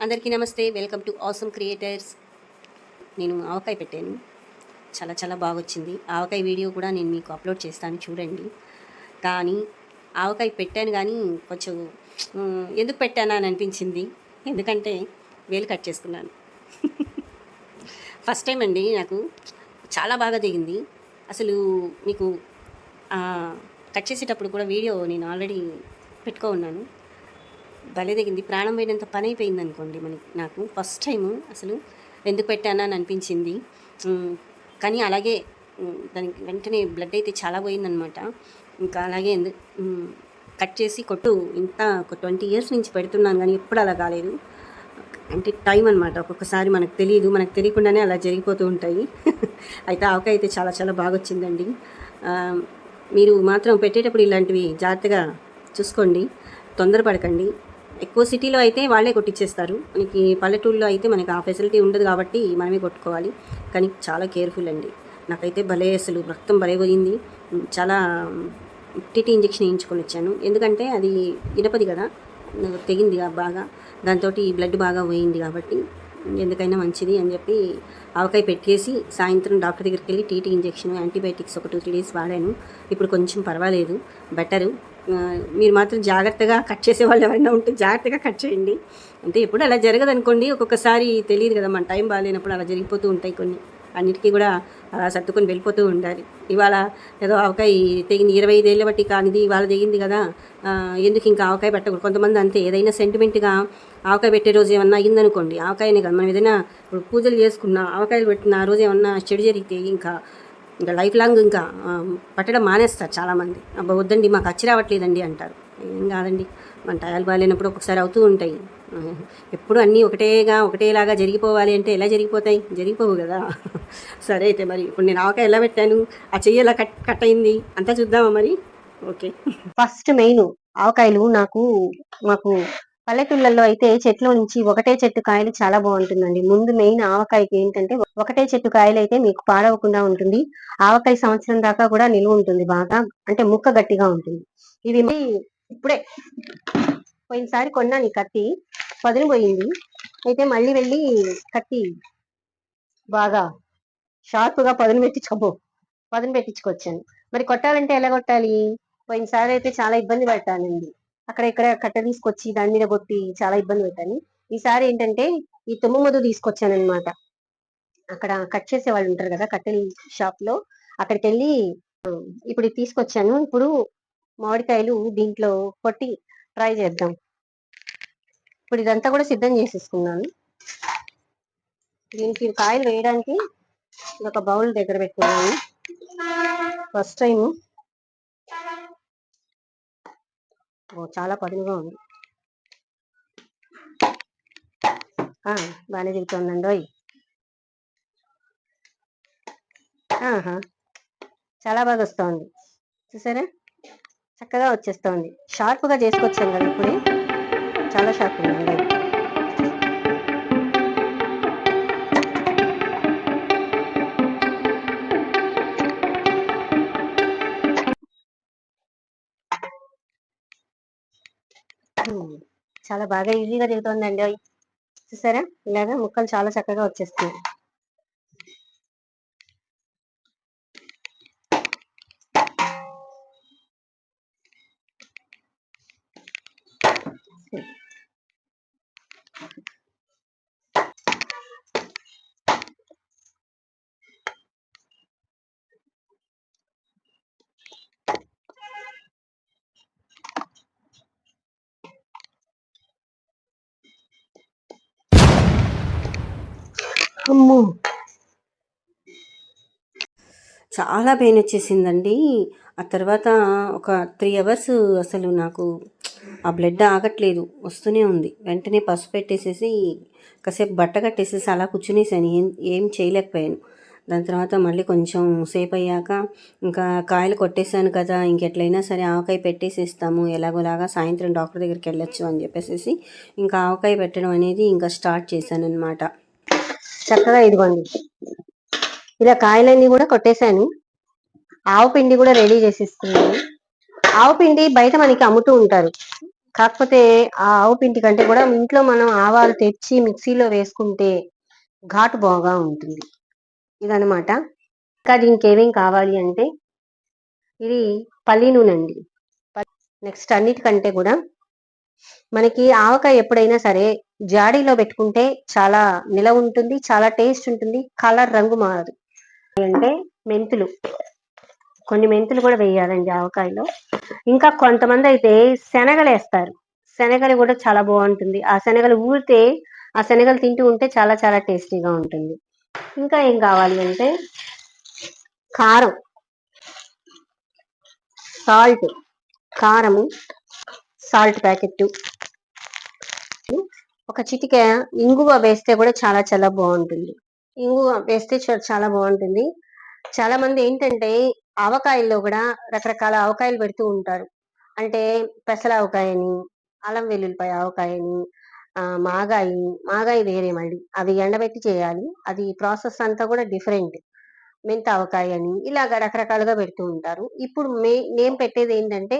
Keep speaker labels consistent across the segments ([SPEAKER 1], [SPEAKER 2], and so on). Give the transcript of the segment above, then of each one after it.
[SPEAKER 1] అందరికీ నమస్తే. Welcome to awesome creators. నేను ఆవకాయ పెట్టాను. చాలా చాలా బాగొచ్చింది. ఆవకాయ వీడియో కూడా నేను మీకు అప్లోడ్ చేస్తాను, చూడండి. కానీ ఆవకాయ పెట్టాను కానీ కొంచెం ఎందుకు పెట్టానా అని అనిపించింది. ఎందుకంటే వేలు కట్ చేసుకున్నాను. ఫస్ట్ టైం అండి నాకు. చాలా బాగా దిగింది. అసలు మీకు కట్ చేసేటప్పుడు కూడా వీడియో నేను ఆల్రెడీ పెట్టుకో ఉన్నాను. భలే దిగింది. ప్రాణం పోయినంత పని అయిపోయింది అనుకోండి నాకు ఫస్ట్ టైము. అసలు ఎందుకు పెట్టానా అని అనిపించింది. కానీ అలాగే దానికి వెంటనే బ్లడ్ అయితే చాలా పోయిందనమాట. ఇంకా అలాగే కట్ చేసి కొట్టు ఇంత ఒక 20 years నుంచి పెడుతున్నాను కానీ ఎప్పుడు అలా కాలేదు. అంటే టైం అనమాట. ఒక్కొక్కసారి మనకు తెలియదు, మనకు తెలియకుండానే అలా జరిగిపోతూ ఉంటాయి. అయితే ఆవకాయ అయితే చాలా చాలా బాగా వచ్చిందండి. మీరు మాత్రం పెట్టేటప్పుడు ఇలాంటివి జాగ్రత్తగా చూసుకోండి, తొందరపడకండి. ఎక్కువ సిటీలో అయితే వాళ్ళే కొట్టించేస్తారు. మనకి పల్లెటూళ్ళలో అయితే మనకి ఆ ఫెసిలిటీ ఉండదు కాబట్టి మనమే కొట్టుకోవాలి. కానీ చాలా కేర్ఫుల్ అండి. నాకైతే భలే అసలు రక్తం భలే పోయింది. చాలా టీటీ ఇంజెక్షన్ వేయించుకొని వచ్చాను. ఎందుకంటే అది ఇనపది కదా, తెగింది బాగా. దాంతో బ్లడ్ బాగా పోయింది కాబట్టి ఎందుకైనా మంచిది అని చెప్పి ఆవకాయ పెట్టేసి సాయంత్రం డాక్టర్ దగ్గరికి వెళ్ళి టీటీ ఇంజెక్షన్, యాంటీబయాటిక్స్ ఒక 2-3 days వాడాను. ఇప్పుడు కొంచెం పర్వాలేదు, బెటరు. మీరు మాత్రం జాగ్రత్తగా కట్ చేసే వాళ్ళు ఎవరైనా ఉంటే జాగ్రత్తగా కట్ చేయండి. అంటే ఎప్పుడు అలా జరగదు అనుకోండి, ఒక్కొక్కసారి తెలియదు కదా, మన టైం బాగాలేనప్పుడు అలా జరిగిపోతూ ఉంటాయి కొన్ని. అన్నిటికీ కూడా అలా సర్దుకొని వెళ్ళిపోతూ ఉండాలి. ఇవాళ ఏదో ఆవకాయ తెగింది, 25 ఏళ్ళ బట్టి కానిది ఇవాళ తెగింది కదా, ఎందుకు ఇంకా ఆవకాయ పెట్టకూడదు. కొంతమంది అంతే, ఏదైనా సెంటిమెంట్గా ఆవకాయ పెట్టే రోజు ఏమన్నా అయ్యిందనుకోండి, ఆవకాయనే కదా, మనం ఏదైనా ఇప్పుడు పూజలు చేసుకున్నా ఆవకాయలు పెట్టిన ఆ రోజు ఏమన్నా చెడు జరిగితే ఇంకా లైఫ్ లాంగ్ ఇంకా పట్టడం మానేస్తారు చాలామంది. అబ్బా వద్దండి మాకు అచ్చి రావట్లేదండి అంటారు. ఏం కాదండి, మన టయాలు బాగాలేనప్పుడు ఒక్కొక్కసారి అవుతూ ఉంటాయి. ఎప్పుడు అన్నీ ఒకటేలాగా జరిగిపోవాలి అంటే ఎలా జరిగిపోతాయి? జరిగిపోవు కదా. సరే అయితే మరి ఇప్పుడు నేను ఆవకాయ ఎలా పెట్టాను, ఆ చెయ్యి ఎలా కట్ అయింది అంతా చూద్దామా మరి. ఓకే. ఫస్ట్ మెయిన్ ఆవకాయలు మాకు పల్లెటూళ్ళల్లో అయితే చెట్లో నుంచి ఒకటే చెట్టు కాయలు చాలా బాగుంటుందండి. ముందు మెయిన్ ఆవకాయకి ఏంటంటే ఒకటే చెట్టు కాయలు అయితే మీకు పాడవకుండా ఉంటుంది. ఆవకాయ సంవత్సరం దాకా కూడా నిలువ ఉంటుంది, బాగా అంటే ముక్క గట్టిగా ఉంటుంది. ఇది ఇప్పుడే పోయినసారి కొన్నాను ఈ కత్తి, పదును పోయింది. అయితే మళ్ళీ వెళ్ళి కత్తి బాగా షార్ప్గా పదును పెట్టించుకొచ్చాను. మరి కొట్టాలంటే ఎలా కొట్టాలి? పోయినసారి అయితే చాలా ఇబ్బంది పడ్డానండి. అక్కడ ఇక్కడ కట్ట తీసుకొచ్చి దాని మీద కొట్టి చాలా ఇబ్బంది పెట్టాను. ఈసారి ఏంటంటే ఈ తుమ్మమదు తీసుకొచ్చాను అనమాట. అక్కడ కట్ చేసే వాళ్ళు ఉంటారు కదా కట్టెల షాప్ లో, అక్కడికి వెళ్ళి ఇప్పుడు తీసుకొచ్చాను. ఇప్పుడు మామిడికాయలు దీంట్లో కొట్టి ట్రై చేద్దాం. ఇప్పుడు ఇదంతా కూడా సిద్ధం చేసేసుకున్నాను. దీనికి కాయలు వేయడానికి ఒక బౌల్ దగ్గర పెట్టుకున్నాను. ఫస్ట్ టైం చాలా పదునుగా ఉంది. బాగానే దిగుతుందండి. చాలా బాగా వస్తుంది, చూసారా, చక్కగా వచ్చేస్తుంది. షార్ప్గా చేసుకొచ్చాను కదా ఇప్పుడే, చాలా షార్ప్గా ఉంది. చాలా బాగా ఈజీగా దిగుతుందండి. చూసారా, ఇలాగా ముక్కలు చాలా చక్కగా వచ్చేస్తున్నాయి. అమ్మో, చాలా పెయిన్ వచ్చేసిందండి. ఆ తర్వాత ఒక 3 hours అసలు నాకు ఆ బ్లడ్ ఆగట్లేదు, వస్తూనే ఉంది. వెంటనే పసుపు పెట్టేసేసి కాసేపు బట్ట కట్టేసేసి అలా కూర్చునేసాను, ఏం చేయలేకపోయాను. దాని తర్వాత మళ్ళీ కొంచెం సేపు అయ్యాక ఇంకా కాయలు కొట్టేశాను కదా, ఇంకెట్లయినా సరే ఆవకాయ పెట్టేసేస్తాము, ఎలాగోలాగా సాయంత్రం డాక్టర్ దగ్గరికి వెళ్ళొచ్చు అని చెప్పేసి ఇంకా ఆవకాయ పెట్టడం అనేది ఇంకా స్టార్ట్ చేశాను అనమాట. చక్కగా ఇదిగోండి, ఇలా కాయలన్నీ కూడా కొట్టేశాను. ఆవు పిండి కూడా రెడీ చేసేసుకున్నాను. ఆవు పిండి బయట మనకి అమ్ముతూ ఉంటారు, కాకపోతే ఆ ఆవు పిండి కంటే కూడా ఇంట్లో మనం ఆవాలు తెచ్చి మిక్సీలో వేసుకుంటే ఘాటు బాగా ఉంటుంది. ఇదనమాట. ఇంకా దీనికి ఏమేం కావాలి అంటే ఇది పల్లి నూనె అండి. నెక్స్ట్ అన్నిటికంటే కూడా మనకి ఆవకాయ ఎప్పుడైనా సరే జాడీలో పెట్టుకుంటే చాలా నిలవ ఉంటుంది, చాలా టేస్ట్ ఉంటుంది, కలర్ రంగు మారదు. అంటే మెంతులు, కొన్ని మెంతులు కూడా వేయాలండి ఆవకాయలో. ఇంకా కొంతమంది అయితే శనగలు వేస్తారు. శనగలు కూడా చాలా బాగుంటుంది. ఆ శనగలు ఊరితే ఆ శనగలు తింటూ ఉంటే చాలా చాలా టేస్టీగా ఉంటుంది. ఇంకా ఏం కావాలి అంటే కారం, సాల్ట్, కారము, సాల్ట్ ప్యాకెట్, ఒక చిటిక ఇంగువ వేస్తే కూడా చాలా చాలా బాగుంటుంది. ఇంగువ వేస్తే చాలా బాగుంటుంది. చాలా మంది ఏంటంటే ఆవకాయల్లో కూడా రకరకాల ఆవకాయలు పెడుతూ ఉంటారు. అంటే పెసల ఆవకాయని, అల్లం వెల్లుల్లిపాయ ఆవకాయని, మాగాయి, మాగాయి వేరే మళ్ళీ అవి ఎండబెట్టి చేయాలి. అది ప్రాసెస్ అంతా కూడా డిఫరెంట్. మెంత ఆవకాయ అని ఇలాగ రకరకాలుగా పెడుతూ ఉంటారు. ఇప్పుడు నేను పెట్టేది ఏంటంటే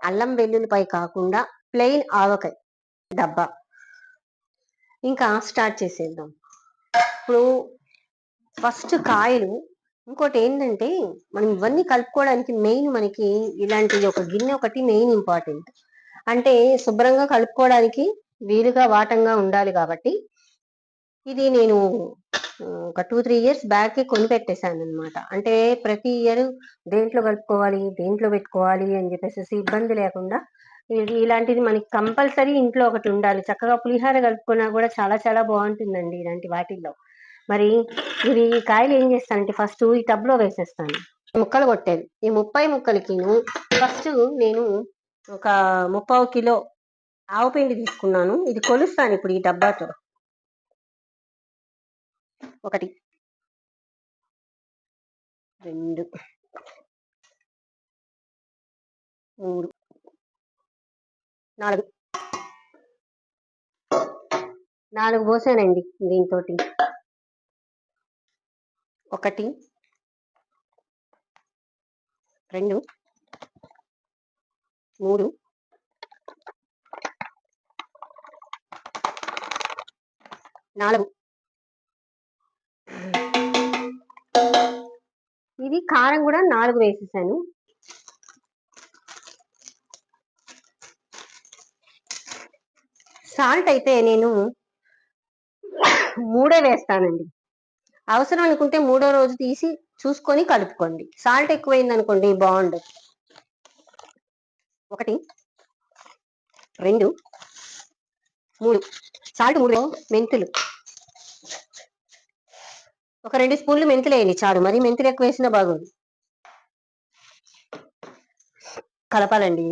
[SPEAKER 1] అల్లం వెల్లుల్లిపాయ కాకుండా ప్లెయిన్ ఆవకాయ డబ్బా. ఇంకా స్టార్ట్ చేసేద్దాం. ఇప్పుడు ఫస్ట్ కాయలు, ఇంకోటి ఏంటంటే మనం ఇవన్నీ కలుపుకోవడానికి మెయిన్ మనకి ఇలాంటి ఒక గిన్నె ఒకటి మెయిన్ ఇంపార్టెంట్. అంటే శుభ్రంగా కలుపుకోవడానికి వీలుగా వాటంగా ఉండాలి కాబట్టి ఇది నేను ఒక 2-3 ఇయర్స్ బ్యాక్ కొని పెట్టేశాను అనమాట. అంటే ప్రతి ఇయర్ దేంట్లో కలుపుకోవాలి, దేంట్లో పెట్టుకోవాలి అని చెప్పేసి ఇబ్బంది లేకుండా ఇలాంటిది మనకి కంపల్సరీ ఇంట్లో ఒకటి ఉండాలి. చక్కగా పులిహార కలుపుకున్నా కూడా చాలా చాలా బాగుంటుందండి ఇలాంటి వాటిల్లో. మరి ఇవి కాయలు ఏం చేస్తానంటే ఫస్ట్ ఈ టబ్లో వేసేస్తాను. ముక్కలు కొట్టేది ఈ 30 ముక్కలకి ఫస్ట్ నేను ఒక 30 కిలో ఆవు పిండి తీసుకున్నాను. ఇది కొలుస్తాను ఇప్పుడు ఈ డబ్బాతో. 1, 2, 3, 4, 4 పోసానండి దీంతో. 1, 2, 3, 4. ఇది కారం కూడా 4 వేసేసాను. సాల్ట్ అయితే నేను 3 వేస్తానండి. అవసరం అనుకుంటే 3వ రోజు తీసి చూసుకొని కలుపుకోండి. సాల్ట్ ఎక్కువైంది అనుకోండి బాగుండదు. 1, 2, 3. సాల్ట్ 3. మెంతులు ఒక 2 స్పూన్లు మెంతులు వేయండి చాలు. మరి మెంతులు ఎక్కువ వేసినా బాగోదు. కలపాలండి,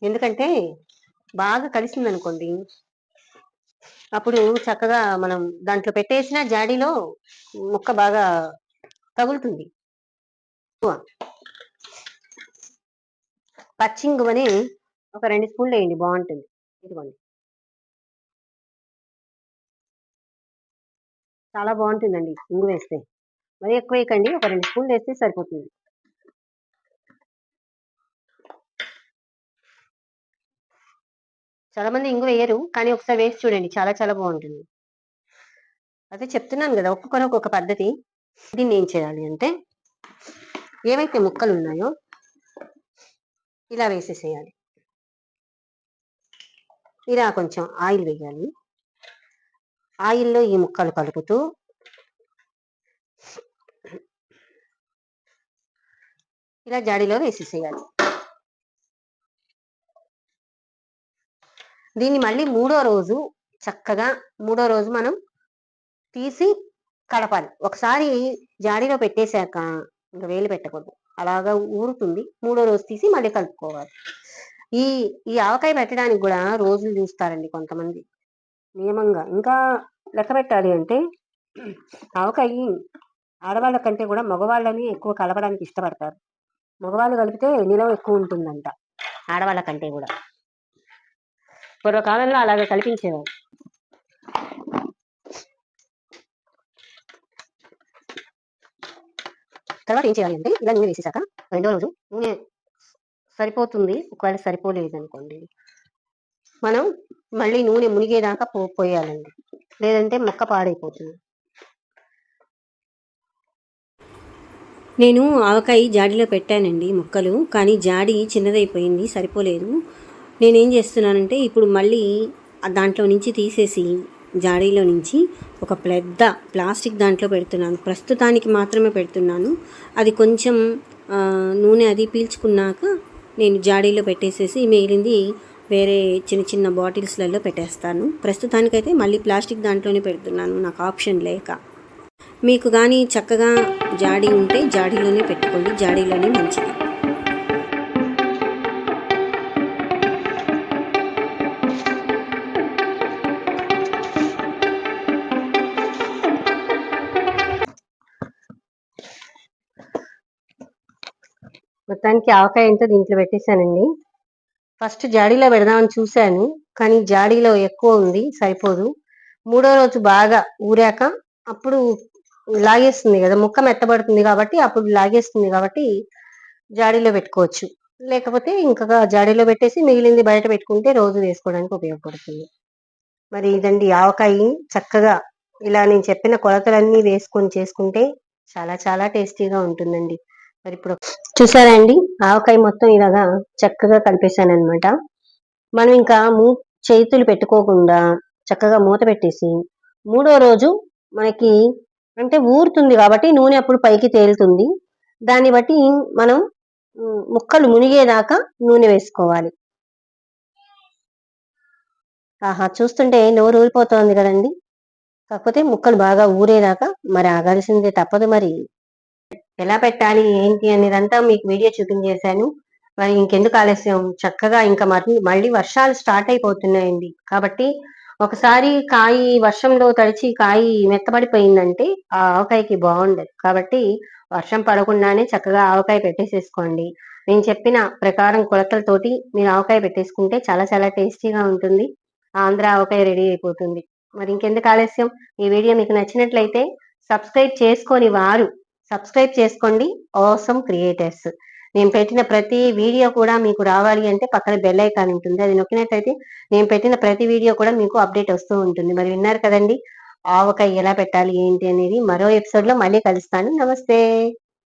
[SPEAKER 1] ఎందుకంటే బాగా కలిసింది అనుకోండి అప్పుడు చక్కగా మనం దాంట్లో పెట్టేసిన జాడీలో ముక్క బాగా తగులుతుంది. పచ్చింగువని ఒక 2 స్పూన్లు వేయండి బాగుంటుంది. ఇదిగోండి, చాలా బాగుంటుందండి ఇంగు వేస్తే. మరి ఎక్కువ వేయకండి, ఒక 2 స్పూన్లు వేస్తే సరిపోతుంది. చాలా మంది ఇంగు వేయరు, కానీ ఒకసారి వేసి చూడండి, చాలా చాలా బాగుంటుంది. అదే చెప్తున్నాను కదా, ఒక్కొక్కరు ఒక్కొక్క పద్ధతి. దీన్ని ఏం చేయాలి అంటే ఏవైతే ముక్కలు ఉన్నాయో ఇలా వేసేసేయాలి. ఇలా కొంచెం ఆయిల్ వేయాలి. ఆయిల్లో ఈ ముక్కలు కలుపుతూ ఇలా జాడీలో వేసేసేయాలి. దీన్ని మళ్ళీ 3వ రోజు చక్కగా మనం తీసి కలపాలి. ఒకసారి జాడీలో పెట్టేశాక ఇంకా వేలు పెట్టకూడదు, అలాగా ఊరుతుంది. 3వ రోజు తీసి మళ్ళీ కలుపుకోవాలి. ఈ ఈ ఆవకాయ పెట్టడానికి కూడా రోజులు చూస్తారండి కొంతమంది నియమంగా. ఇంకా లెక్క పెట్టాలి అంటే ఆవకాయ ఆడవాళ్ళ కంటే కూడా మగవాళ్ళని ఎక్కువ కలపడానికి ఇష్టపడతారు. మగవాళ్ళు కలిపితే నిలవ ఎక్కువ ఉంటుందంట ఆడవాళ్ళ కంటే కూడా. పూర్వకాలంలో అలాగే కల్పించేవారు. తర్వాత ఏం చేయాలంటే ఇలా నూనె వేసేసాక 2వ రోజు నూనె సరిపోతుంది. ఒకవేళ సరిపోలేదు అనుకోండి మనం మళ్ళీ నూనె మునిగేదాకా పోయాలండి, లేదంటే ముక్క పాడైపోతుంది. నేను ఆవకాయ జాడీలో పెట్టానండి ముక్కలు, కానీ జాడీ చిన్నదైపోయింది, సరిపోలేదు. నేనేం చేస్తున్నానంటే ఇప్పుడు మళ్ళీ దాంట్లో నుంచి తీసేసి జాడీలో నుంచి ఒక పెద్ద ప్లాస్టిక్ దాంట్లో పెడుతున్నాను. ప్రస్తుతానికి మాత్రమే పెడుతున్నాను. అది కొంచెం నూనె అది పీల్చుకున్నాక నేను జాడీలో పెట్టేసేసి మిగిలింది వేరే చిన్న చిన్న బాటిల్స్లలో పెట్టేస్తాను. ప్రస్తుతానికైతే మళ్ళీ ప్లాస్టిక్ దాంట్లోనే పెడుతున్నాను, నాకు ఆప్షన్ లేక. మీకు కానీ చక్కగా జాడీ ఉంటే జాడీలోనే పెట్టుకోండి, జాడీలోనే మంచిది. మొత్తానికి ఆవకాయ అంతా దీంట్లో పెట్టేశానండి. ఫస్ట్ జాడీలో పెడదామని చూశాను, కానీ జాడీలో ఎక్కువ ఉంది, సరిపోదు. మూడో రోజు బాగా ఊరాక అప్పుడు లాగేస్తుంది కదా, ముక్క మెత్తబడుతుంది కాబట్టి అప్పుడు లాగేస్తుంది కాబట్టి జాడీలో పెట్టుకోవచ్చు. లేకపోతే ఇంకా జాడీలో పెట్టేసి మిగిలింది బయట పెట్టుకుంటే రోజు వేసుకోవడానికి ఉపయోగపడుతుంది. మరి ఇదండి ఆవకాయ. చక్కగా ఇలా నేను చెప్పిన కొలతలన్నీ వేసుకొని చేసుకుంటే చాలా చాలా టేస్టీగా ఉంటుందండి. మరి ఇప్పుడు చూసారా అండి, ఆవకాయ మొత్తం ఇలాగా చక్కగా కలిపేశాను అనమాట. మనం ఇంకా చేతులు పెట్టుకోకుండా చక్కగా మూత పెట్టేసి మూడో రోజు మనకి అంటే ఊరుతుంది కాబట్టి నూనె అప్పుడు పైకి తేలుతుంది. దాన్ని బట్టి మనం ముక్కలు మునిగేదాకా నూనె వేసుకోవాలి. ఆహా, చూస్తుంటే నోరు ఊరిపోతోంది కదండి. కాకపోతే ముక్కలు బాగా ఊరేదాకా మరి ఆగాల్సిందే, తప్పదు. మరి ఎలా పెట్టాలి ఏంటి అనేదంతా మీకు వీడియో చూపించేశాను. మరి ఇంకెందుకు ఆలస్యం, చక్కగా ఇంకా మళ్ళీ వర్షాలు స్టార్ట్ అయిపోతున్నాయండి. కాబట్టి ఒకసారి కాయ వర్షంలో తడిచి కాయ మెత్తబడిపోయిందంటే ఆ ఆవకాయకి బాగుండదు. కాబట్టి వర్షం పడకుండానే చక్కగా ఆవకాయ పెట్టేసేసుకోండి. నేను చెప్పిన ప్రకారం కొలతలతోటి మీరు ఆవకాయ పెట్టేసుకుంటే చాలా చాలా టేస్టీగా ఉంటుంది. ఆంధ్ర ఆవకాయ రెడీ అయిపోతుంది. మరి ఇంకెందుకు ఆలస్యం, ఈ వీడియో మీకు నచ్చినట్లయితే సబ్స్క్రైబ్ చేసుకొని వారు సబ్స్క్రైబ్ చేసుకోండి. Awesome creators. నేను పెట్టిన ప్రతి వీడియో కూడా మీకు రావాలి అంటే పక్కన బెల్ ఐకాన్ ఉంటుంది, అది నొక్కినట్లయితే నేను పెట్టిన ప్రతి వీడియో కూడా మీకు అప్డేట్ వస్తూ ఉంటుంది. మరి విన్నారు కదండి ఆవకాయ ఎలా పెట్టాలి ఏంటి అనేది. మరో ఎపిసోడ్లో మళ్ళీ కలుస్తాను. నమస్తే.